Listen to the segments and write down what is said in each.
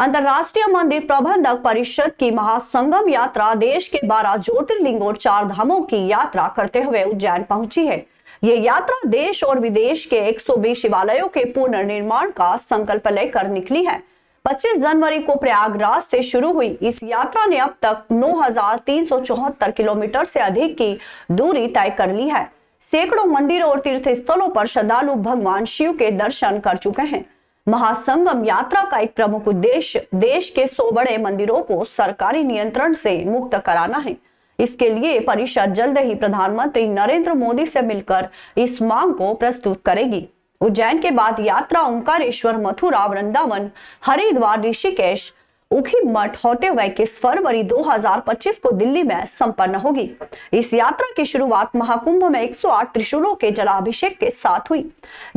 अंतर्राष्ट्रीय मंदिर प्रबंधक परिषद की महासंगम यात्रा देश के 12 ज्योतिर्लिंग और 4 धामों की यात्रा करते हुए उज्जैन पहुंची है। ये यात्रा देश और विदेश के 120 शिवालयों के पुनर्निर्माण का संकल्प लेकर निकली है। 25 जनवरी को प्रयागराज से शुरू हुई इस यात्रा ने अब तक 9,374 किलोमीटर से अधिक की दूरी तय कर ली है। सैकड़ों मंदिरों और तीर्थ स्थलों पर श्रद्धालु भगवान शिव के दर्शन कर चुके हैं। महासंगम यात्रा का एक प्रमुख उद्देश्य देश के 100 बड़े मंदिरों को सरकारी नियंत्रण से मुक्त कराना है। इसके लिए परिषद जल्द ही प्रधानमंत्री नरेंद्र मोदी से मिलकर इस मांग को प्रस्तुत करेगी। उज्जैन के बाद यात्रा ओंकारेश्वर, मथुरा, वृंदावन, हरिद्वार, ऋषिकेश, उखीमठ होते हुए 21 फरवरी 2025 को दिल्ली में संपन्न होगी। इस यात्रा की शुरुआत महाकुंभ में 108 त्रिशूलों के जलाभिषेक के साथ हुई,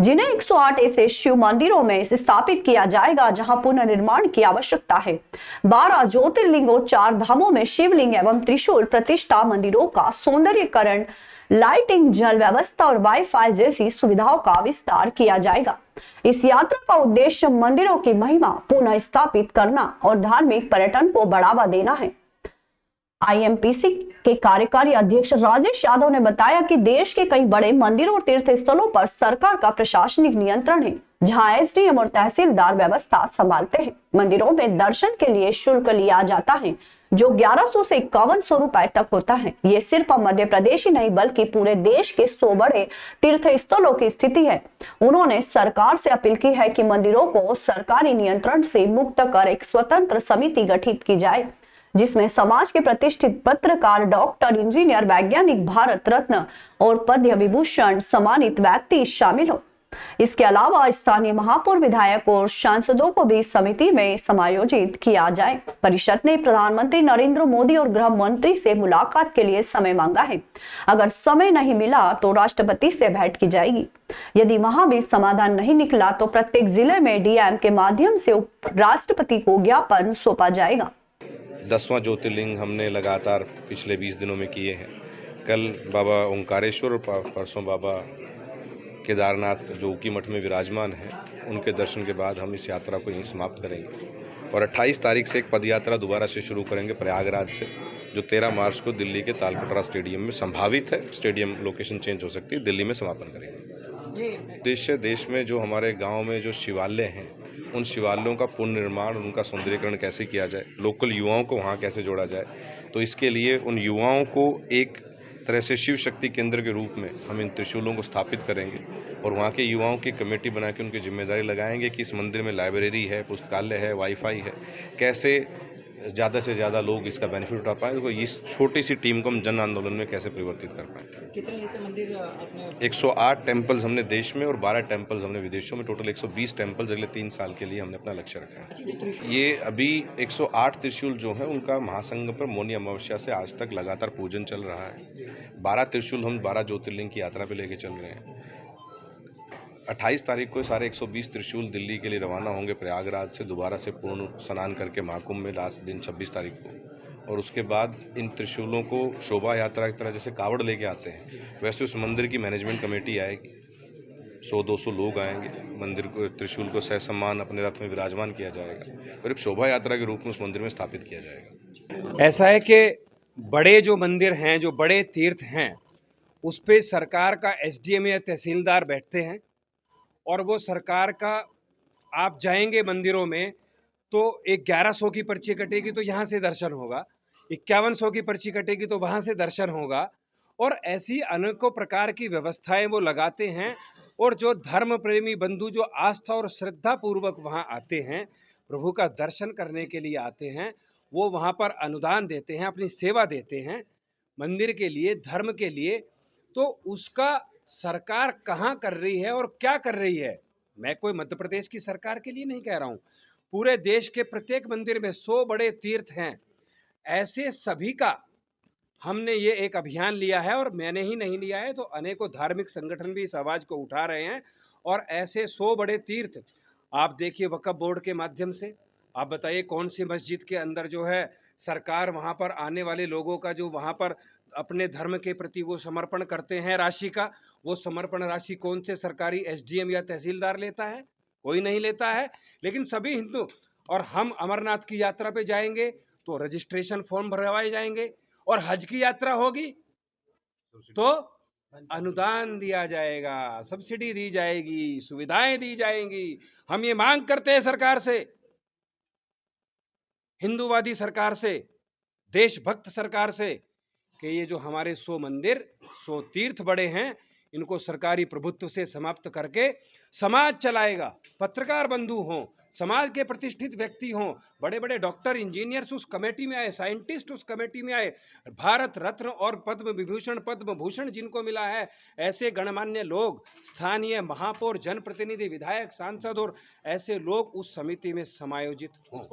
जिन्हें 108 ऐसे शिव मंदिरों में स्थापित किया जाएगा जहां पुनर्निर्माण की आवश्यकता है। 12 ज्योतिर्लिंग और 4 धामों में शिवलिंग एवं त्रिशूल प्रतिष्ठा, मंदिरों का सौंदर्यीकरण, लाइटिंग, जल व्यवस्था और वाईफाई जैसी सुविधाओं का विस्तार किया जाएगा। इस यात्रा का उद्देश्य मंदिरों की महिमा पुनः स्थापित करना और धार्मिक पर्यटन को बढ़ावा देना है। आईएमपीसी के कार्यकारी अध्यक्ष राजेश यादव ने बताया कि देश के कई बड़े मंदिरों और तीर्थ स्थलों पर सरकार का प्रशासनिक नियंत्रण है, जहां एसडीएम और तहसीलदार व्यवस्था संभालते हैं। मंदिरों में दर्शन के लिए शुल्क लिया जाता है, जो 1100 से 5100 रुपए तक होता है। ये सिर्फ मध्य प्रदेश ही नहीं बल्कि पूरे देश के 100 बड़े तीर्थ स्थलों की स्थिति है। उन्होंने सरकार से अपील की है कि मंदिरों को सरकारी नियंत्रण से मुक्त कर एक स्वतंत्र समिति गठित की जाए, जिसमें समाज के प्रतिष्ठित पत्रकार, डॉक्टर, इंजीनियर, वैज्ञानिक, भारत रत्न और पद्म विभूषण सम्मानित व्यक्ति शामिल हो। इसके अलावा स्थानीय महापौर, विधायक और सांसदों को भी समिति में समायोजित किया जाए। परिषद ने प्रधानमंत्री नरेंद्र मोदी और गृह मंत्री से मुलाकात के लिए समय मांगा है। अगर समय नहीं मिला तो राष्ट्रपति से भेंट की जाएगी। यदि वहां भी समाधान नहीं निकला तो प्रत्येक जिले में डीएम के माध्यम से राष्ट्रपति को ज्ञापन सौंपा जाएगा। 10वां ज्योतिर्लिंग हमने लगातार पिछले 20 दिनों में किए हैं। कल बाबा ओंकारेश्वर और परसों बाबा केदारनाथ जो उखीमठ में विराजमान है, उनके दर्शन के बाद हम इस यात्रा को यहीं समाप्त करेंगे और 28 तारीख से एक पदयात्रा दोबारा से शुरू करेंगे प्रयागराज से, जो 13 मार्च को दिल्ली के तालकटोरा स्टेडियम में संभावित है। स्टेडियम लोकेशन चेंज हो सकती है, दिल्ली में समापन करेंगे। उद्देश्य देश में जो हमारे गाँव में जो शिवालय हैं, उन शिवालयों का पुनर्निर्माण, उनका सौंदर्यीकरण कैसे किया जाए, लोकल युवाओं को वहाँ कैसे जोड़ा जाए। तो इसके लिए उन युवाओं को एक तरह से शिव शक्ति केंद्र के रूप में हम इन त्रिशूलों को स्थापित करेंगे और वहाँ के युवाओं की कमेटी बना के उनकी जिम्मेदारी लगाएंगे कि इस मंदिर में लाइब्रेरी है, पुस्तकालय है, वाईफाई है, कैसे ज़्यादा से ज़्यादा लोग इसका बेनिफिट उठा पाएँ, तो इस छोटी सी टीम को हम जन आंदोलन में कैसे परिवर्तित कर पाएँ। कितने ऐसे मंदिर आपने? 108 टेम्पल्स हमने देश में और 12 टेम्पल्स हमने विदेशों में, टोटल 120 टेम्पल्स अगले 3 साल के लिए हमने अपना लक्ष्य रखा है। ये अभी 108 त्रिशूल जो है उनका महासंगम पर मौनी अमावस्या से आज तक लगातार पूजन चल रहा है। 12 त्रिशूल हम 12 ज्योतिर्लिंग की यात्रा पे लेके चल रहे हैं। 28 तारीख को सारे 120 त्रिशूल दिल्ली के लिए रवाना होंगे प्रयागराज से, दोबारा से पूर्ण स्नान करके महाकुंभ में लास्ट दिन 26 तारीख को। और उसके बाद इन त्रिशूलों को शोभा यात्रा की तरह जैसे कावड़ लेके आते हैं, वैसे उस मंदिर की मैनेजमेंट कमेटी आएगी। 100-200 लोग आएंगे, मंदिर को, त्रिशूल को सहसम्मान अपने रथ में विराजमान किया जाएगा और एक शोभा यात्रा के रूप में उस मंदिर में स्थापित किया जाएगा। ऐसा है कि बड़े जो मंदिर हैं, जो बड़े तीर्थ हैं, उस पर सरकार का एसडीएम या तहसीलदार बैठते हैं और वो सरकार का, आप जाएंगे मंदिरों में तो एक 1100 की पर्ची कटेगी तो यहाँ से दर्शन होगा, 5100 की पर्ची कटेगी तो वहाँ से दर्शन होगा, और ऐसी अनेकों प्रकार की व्यवस्थाएं वो लगाते हैं। और जो धर्म प्रेमी बंधु जो आस्था और श्रद्धा पूर्वक वहाँ आते हैं, प्रभु का दर्शन करने के लिए आते हैं, वो वहाँ पर अनुदान देते हैं, अपनी सेवा देते हैं मंदिर के लिए, धर्म के लिए। तो उसका सरकार कहाँ कर रही है और क्या कर रही है, मैं कोई मध्य प्रदेश की सरकार के लिए नहीं कह रहा हूँ, पूरे देश के प्रत्येक मंदिर में 100 बड़े तीर्थ हैं, ऐसे सभी का हमने ये एक अभियान लिया है। और मैंने ही नहीं लिया है, तो अनेकों धार्मिक संगठन भी इस आवाज़ को उठा रहे हैं। और ऐसे 100 बड़े तीर्थ आप देखिए वक्फ बोर्ड के माध्यम से, आप बताइए कौन सी मस्जिद के अंदर जो है सरकार वहाँ पर आने वाले लोगों का जो वहाँ पर अपने धर्म के प्रति वो समर्पण करते हैं राशि का, वो समर्पण राशि कौन से सरकारी एसडीएम या तहसीलदार लेता है? कोई नहीं लेता है। लेकिन सभी हिंदू, और हम अमरनाथ की यात्रा पे जाएंगे तो रजिस्ट्रेशन फॉर्म भरवाए जाएंगे, और हज की यात्रा होगी तो अनुदान दिया जाएगा, सब्सिडी दी जाएगी, सुविधाएं दी जाएंगी। हम ये मांग करते हैं सरकार से, हिंदूवादी सरकार से, देशभक्त सरकार से, कि ये जो हमारे 100 मंदिर 100 तीर्थ बड़े हैं, इनको सरकारी प्रभुत्व से समाप्त करके समाज चलाएगा। पत्रकार बंधु हों, समाज के प्रतिष्ठित व्यक्ति हों, बड़े बड़े डॉक्टर इंजीनियर्स उस कमेटी में आए, साइंटिस्ट उस कमेटी में आए, भारत रत्न और पद्म विभूषण पद्म भूषण जिनको मिला है, ऐसे गणमान्य लोग, स्थानीय महापौर, जनप्रतिनिधि, विधायक, सांसद और ऐसे लोग उस समिति में समायोजित हों।